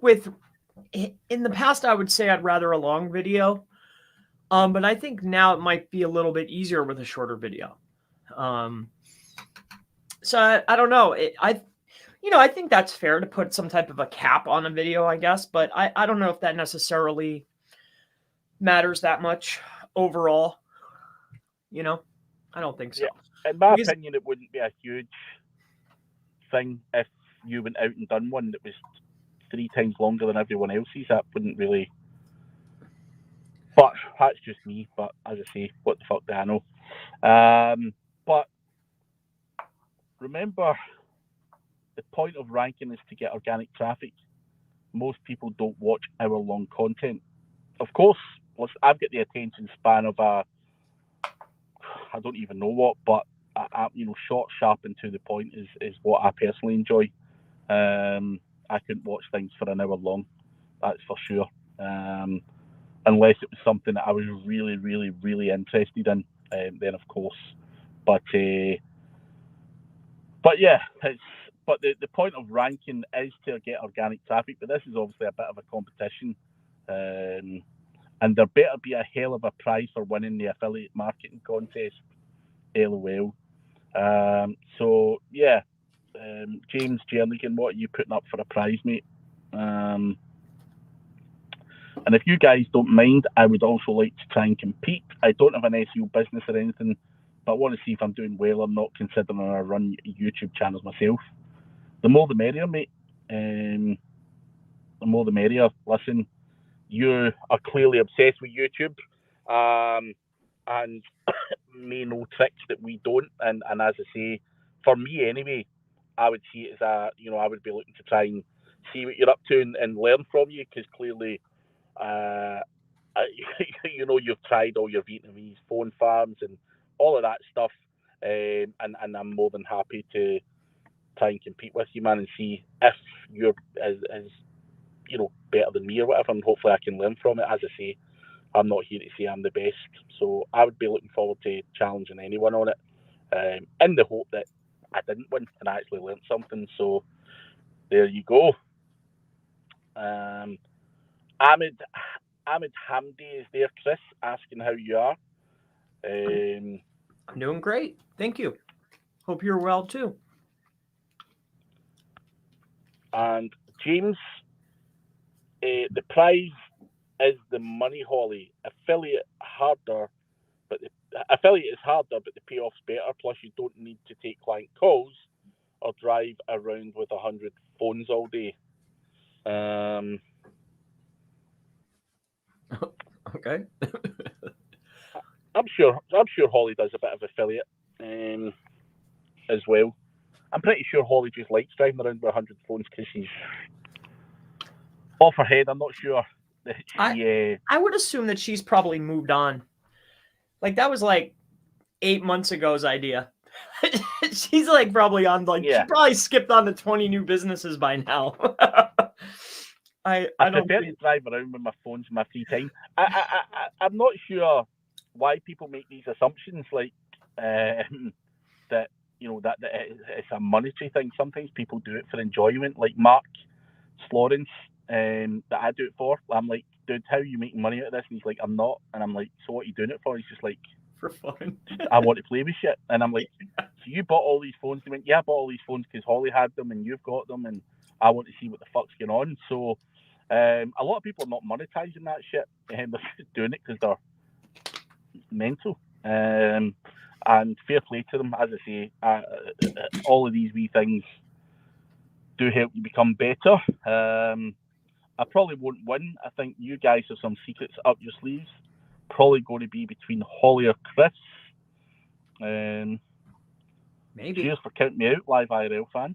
in the past, I would say I'd rather a long video. But I think now it might be a little bit easier with a shorter video. So I don't know. I think that's fair to put some type of a cap on a video, I guess. But I don't know if that necessarily matters that much overall. I don't think so. Yeah. In my opinion, it wouldn't be a huge thing if you went out and done one that was 3 times longer than everyone else's. That wouldn't really... But that's just me. But as I say, what the fuck do I know? But remember, the point of ranking is to get organic traffic. Most people don't watch hour-long content. Of course, I've got the attention span of I don't even know what, but short, sharp, and to the point is what I personally enjoy. I couldn't watch things for an hour long, that's for sure. Unless it was something that I was really, really, really interested in, then of course. But yeah, the point of ranking is to get organic traffic. But this is obviously a bit of a competition, and there better be a hell of a prize for winning the affiliate marketing contest. LOL. So yeah, James Jernigan, what are you putting up for a prize, mate? And if you guys don't mind, I would also like to try and compete. I don't have an SEO business or anything, but I want to see if I'm doing well or not, considering I run YouTube channels myself. The more the merrier, mate. the more the merrier. Listen, you are clearly obsessed with YouTube, and may know tricks that we don't. And as I say, for me anyway, I would see it as I would be looking to try and see what you're up to and learn from you, because clearly, you've tried all your Vietnamese phone farms and all of that stuff, and I'm more than happy to try and compete with you, man, and see if you're as better than me or whatever, and hopefully I can learn from it. As I say, I'm not here to say I'm the best, so I would be looking forward to challenging anyone on it, in the hope that I didn't win and I actually learned something. So there you go. Ahmed Hamdi is there, Chris, asking how you are. I'm doing great. Thank you. Hope you're well too. And James, the prize is the money, Holly. Affiliate is harder, but the payoff's better. Plus, you don't need to take client calls or drive around with 100 phones all day. Okay. I'm sure Holly does a bit of affiliate as well. I'm pretty sure Holly just likes driving around with 100 phones because she's off her head. I'm not sure that she. I would assume that she's probably moved on. Like that was like 8 months ago's idea. She's like probably on she probably skipped on to 20 new businesses by now. I prefer to drive around with my phones in my free time. I'm not sure why people make these assumptions, like that that it's a monetary thing. Sometimes people do it for enjoyment, like Mark Slorence, that I do it for. I'm like, dude, how are you making money out of this? And he's like, I'm not. And I'm like, so what are you doing it for? He's just like, for fun. I want to play with shit. And I'm like, so you bought all these phones? He went, yeah, I bought all these phones because Holly had them and you've got them, and I want to see what the fuck's going on. So a lot of people are not monetizing that shit. They're just doing it because they're mental. And fair play to them. As I say, all of these wee things do help you become better. I probably won't win. I think you guys have some secrets up your sleeves. Probably going to be between Holly or Chris. Maybe. Cheers for counting me out, live IRL fan.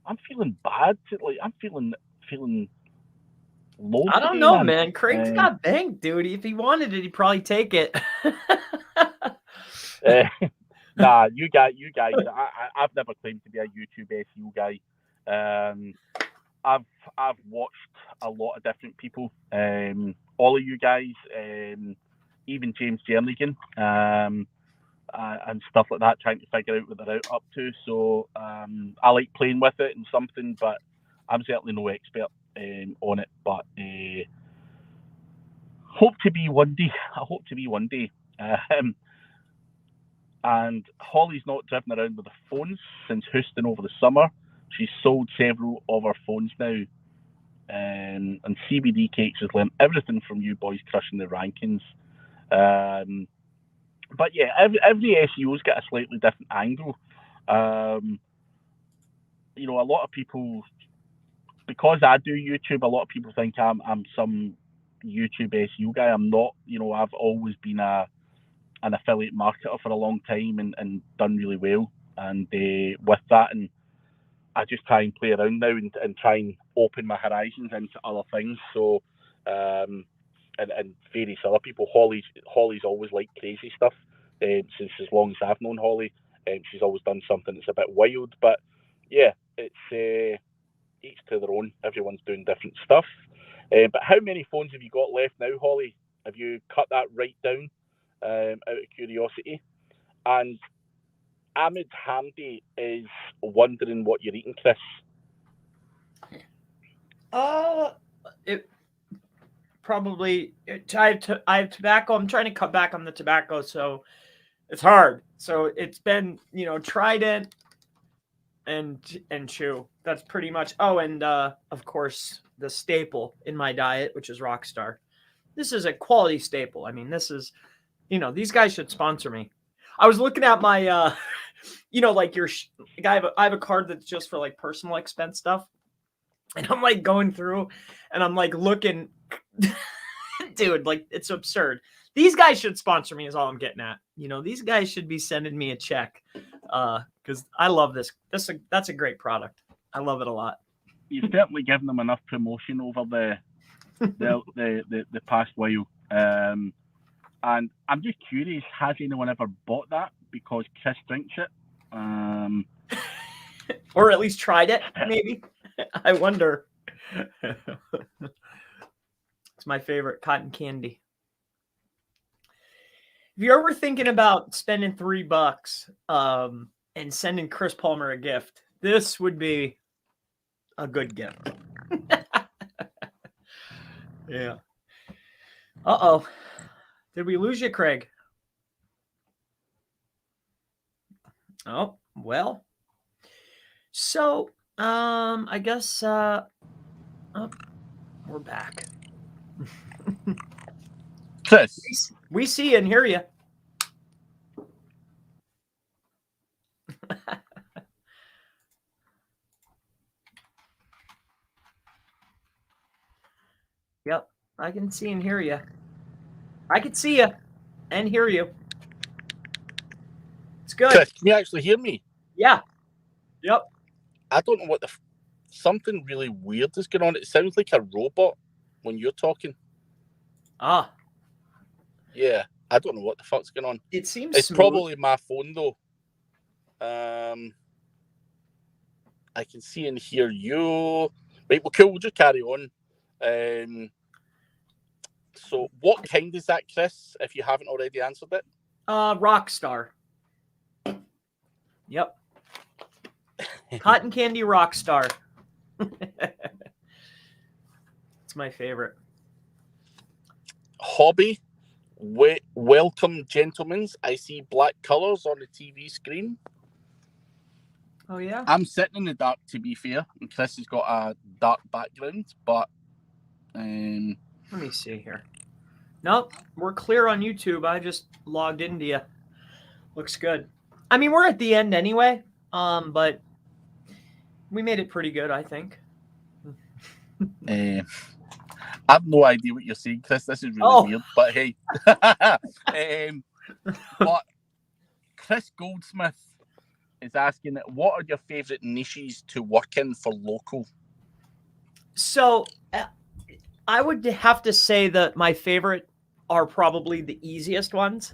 I'm feeling bad. I'm feeling low. I don't know, man. Craig's got bank, dude. If he wanted it, he'd probably take it. Nah, you guys. I've never claimed to be a YouTube SEO guy. I've watched a lot of different people. All of you guys, even James Jernigan, and stuff like that, trying to figure out what they're up to. So I like playing with it and something, but I'm certainly no expert on it. But hope to be one day. I hope to be one day. And Holly's not driven around with the phones since Houston over the summer. She's sold several of her phones now. And CBD Cakes has learned everything from you boys crushing the rankings. But yeah, every SEO's got a slightly different angle. A lot of people, because I do YouTube, a lot of people think I'm some YouTube SEO guy. I'm not. I've always been an affiliate marketer for a long time and done really well. And with that, and I just try and play around now and try and open my horizons into other things. So, and various other people. Holly's always liked crazy stuff since as long as I've known Holly. She's always done something that's a bit wild. But yeah, it's each to their own. Everyone's doing different stuff. But how many phones have you got left now, Holly? Have you cut that right down out of curiosity? And Ahmed Hamdi is wondering what you're eating, Chris. It probably. I have tobacco. I'm trying to cut back on the tobacco, so it's hard. So it's been, Trident and chew. That's pretty much. Oh, and of course the staple in my diet, which is Rockstar. This is a quality staple. I mean, this is, these guys should sponsor me. I was looking at my, like I have a card that's just for like personal expense stuff. And I'm like going through and I'm like looking, dude, like it's absurd. These guys should sponsor me is all I'm getting at. You know, these guys should be sending me a check because I love this. That's a great product. I love it a lot. You've certainly given them enough promotion over the past while. And I'm just curious, has anyone ever bought that because Chris drinks it? Or at least tried it, maybe. I wonder. It's my favorite cotton candy. If you're ever thinking about spending $3 and sending Chris Palmer a gift, this would be a good gift. Yeah. Uh-oh. Did we lose you, Craig? Oh, well. So, I guess we're back. Chris. We see and hear you. Yep, I can see and hear you. I can see you and hear you. It's good. Chris, can you actually hear me? Yeah. Yep. I don't know what something really weird is going on. It sounds like a robot when you're talking. Ah. Yeah, I don't know what the fuck's going on. It seems it's smooth. Probably my phone though. I can see and hear you. Right, well, cool. We'll just carry on. So, what kind is that, Chris? If you haven't already answered it. Rockstar. Yep. Cotton candy Rockstar. It's my favorite. Hobby. Welcome, gentlemen. I see black colours on the TV screen. Oh, yeah? I'm sitting in the dark, to be fair, and Chris has got a dark background, but... Let me see here. Nope, we're clear on YouTube. I just logged into you. Looks good. I mean, we're at the end anyway, but we made it pretty good, I think. I have no idea what you're saying, Chris. This is really weird, but hey. But Chris Goldsmith is asking, what are your favourite niches to work in for local? So I would have to say that my favorite are probably the easiest ones.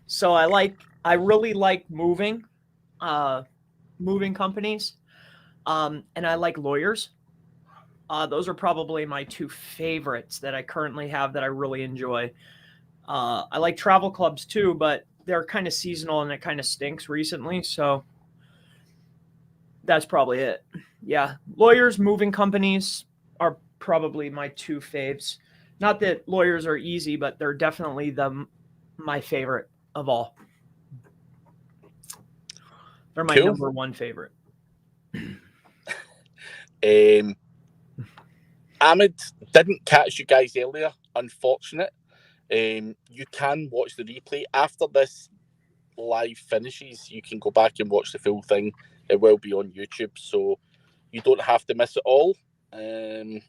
So I really like moving companies, and I like lawyers. Those are probably my two favorites that I currently have that I really enjoy. I like travel clubs too, but they're kind of seasonal and it kind of stinks recently. So that's probably it. Yeah. Lawyers, moving companies are probably my two faves. Not that lawyers are easy, but they're definitely my favorite of all. They're my number one favorite. Ahmed didn't catch you guys earlier. Unfortunate. You can watch the replay after this live finishes. You can go back and watch the full thing. It will be on YouTube, so you don't have to miss it all. And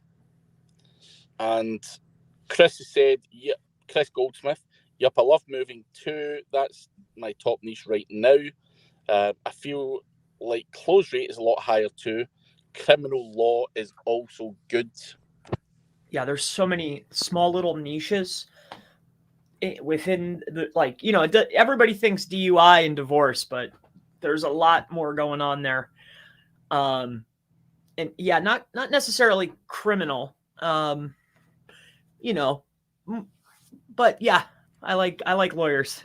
Chris has said, "Yeah, Chris Goldsmith. Yep, I love moving too. That's my top niche right now. I feel like close rate is a lot higher too. Criminal law is also good." Yeah, there's so many small little niches within the, everybody thinks DUI and divorce, but there's a lot more going on there. And yeah, not necessarily criminal, but yeah, I like lawyers.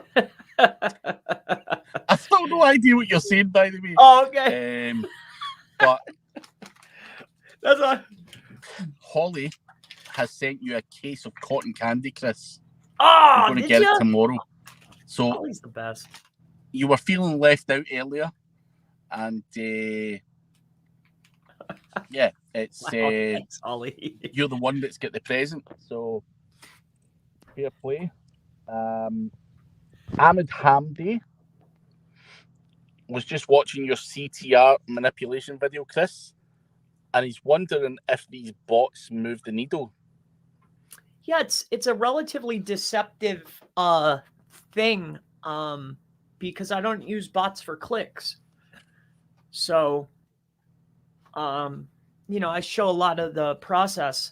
I still no idea what you're saying, by the way. Oh, okay. But that's a Holly has sent you a case of cotton candy, Chris. Oh, you're going to get it tomorrow. So Holly's the best. You were feeling left out earlier, and yeah, it's thanks, Holly. You're the one that's got the present. So fair play. Ahmed Hamdi was just watching your CTR manipulation video, Chris, and he's wondering if these bots move the needle. Yeah, it's a relatively deceptive thing because I don't use bots for clicks. So I show a lot of the process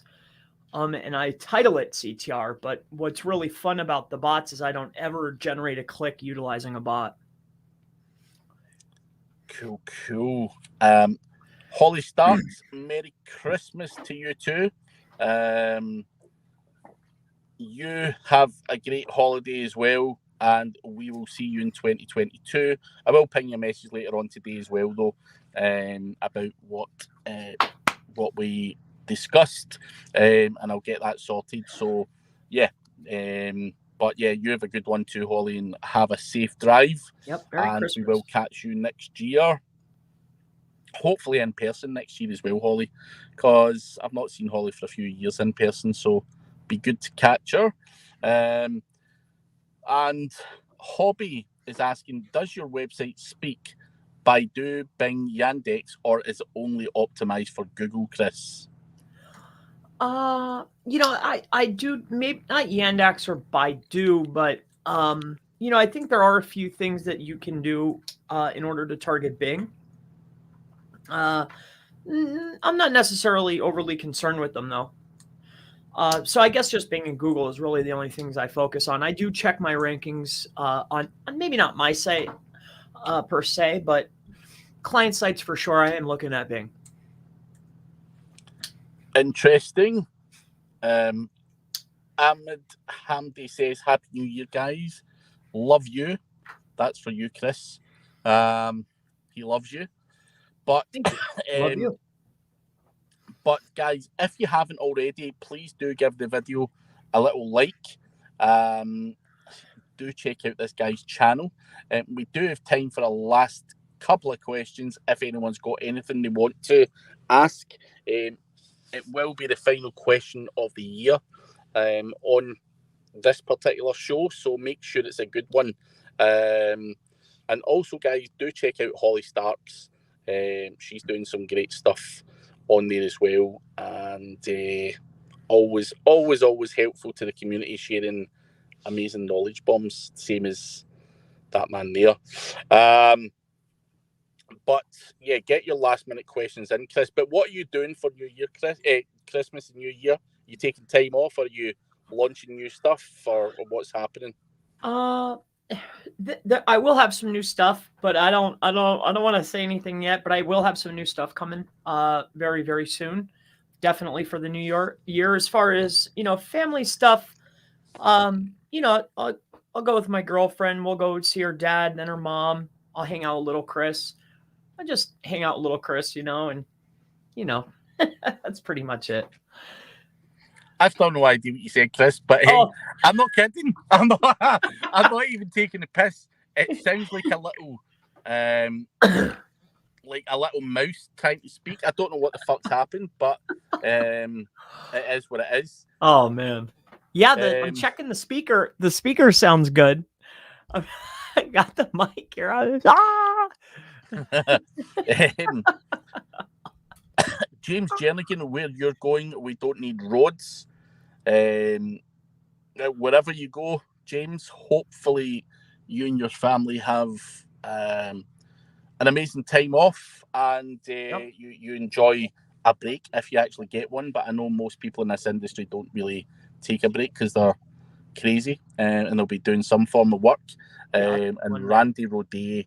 and I title it CTR, but what's really fun about the bots is I don't ever generate a click utilizing a bot. Cool. Holly Starks, Merry Christmas to you too. You have a great holiday as well, and we will see you in 2022. I will ping you a message later on today as well, though, about what we discussed, and I'll get that sorted. So, yeah. But yeah, you have a good one too, Holly, and have a safe drive. Yep, Merry Christmas. We will catch you next year. Hopefully in person next year as well, Holly, because I've not seen Holly for a few years in person, so be good to catch her. And Hobby is asking, does your website speak Baidu, Bing, Yandex, or is it only optimized for Google, Chris? I do, maybe not Yandex or Baidu, but I think there are a few things that you can do in order to target Bing. I'm not necessarily overly concerned with them though. So I guess just Bing and Google is really the only things I focus on. I do check my rankings on maybe not my site per se, but client sites for sure. I am looking at Bing. Interesting. Ahmed Hamdi says, Happy New Year, guys. Love you. That's for you, Chris. He loves you. But love you. But guys, if you haven't already, please do give the video a little like. Do check out this guy's channel. We do have time for a last couple of questions if anyone's got anything they want to ask. It will be the final question of the year on this particular show, so make sure it's a good one. And also, guys, do check out Holly Starks. She's doing some great stuff on there as well, and always helpful to the community, sharing amazing knowledge bombs, same as that man there. But yeah, get your last minute questions in, Chris. But what are you doing for New Year, Chris? Christmas and New Year? You taking time off? Or are you launching new stuff, or what's happening? I will have some new stuff, but I don't want to say anything yet. But I will have some new stuff coming very, very soon. Definitely for the new year. As far as family stuff, I'll go with my girlfriend. We'll go see her dad, then her mom. I'll hang out with little Chris. I just hang out with little Chris, and that's pretty much it. I've got no idea what you said, Chris, but I'm not kidding. I'm not even taking a piss. It sounds like a little mouse trying to speak. I don't know what the fuck's happened, but it is what it is. Oh man, yeah. I'm checking the speaker. The speaker sounds good. I got the mic here. James Jernigan, where you're going, we don't need roads. Wherever you go, James, hopefully you and your family have an amazing time off, and you enjoy a break if you actually get one. But I know most people in this industry don't really take a break because they're crazy and they'll be doing some form of work. And Randy Rodet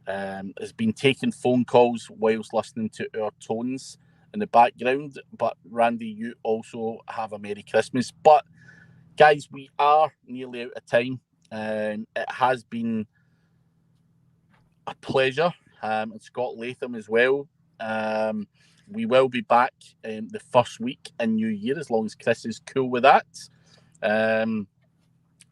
has been taking phone calls whilst listening to our tones in the background. But Randy, you also have a Merry Christmas. But guys, we are nearly out of time. It has been a pleasure. And Scott Latham as well. We will be back the first week in New Year, as long as Chris is cool with that.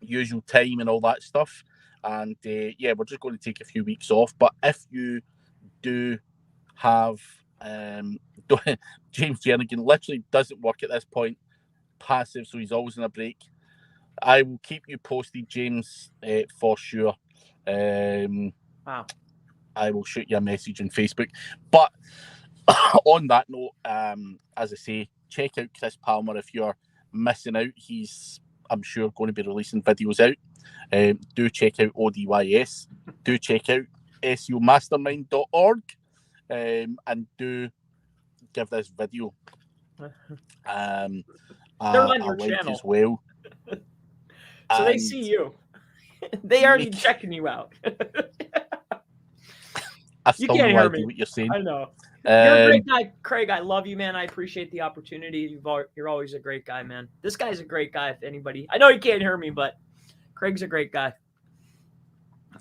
Usual time and all that stuff. And we're just going to take a few weeks off. But if you do have James Jernigan literally doesn't work at this point, passive, so he's always on a break. I will keep you posted, James, for sure. Wow. I will shoot you a message on Facebook. But On that note, as I say, check out Chris Palmer if you're missing out. He's, I'm sure, going to be releasing videos out. Do check out ODYS. Do check out SEOmastermind.org. And do give this video they're on your like channel as well. So they see you. They already checking you out. I still can't no hear idea me. what you're saying. I know. You're a great guy, Craig. I love you, man. I appreciate the opportunity. You're always a great guy, man. This guy's a great guy. If anybody, I know you can't hear me, but Craig's a great guy.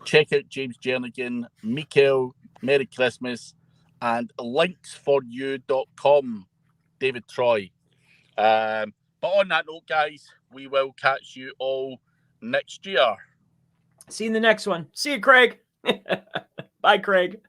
Check out James Jernigan, Mikael, Merry Christmas, and linksforyou.com, David Troy. But on that note, guys, we will catch you all next year. See you in the next one. See you, Craig. Bye, Craig.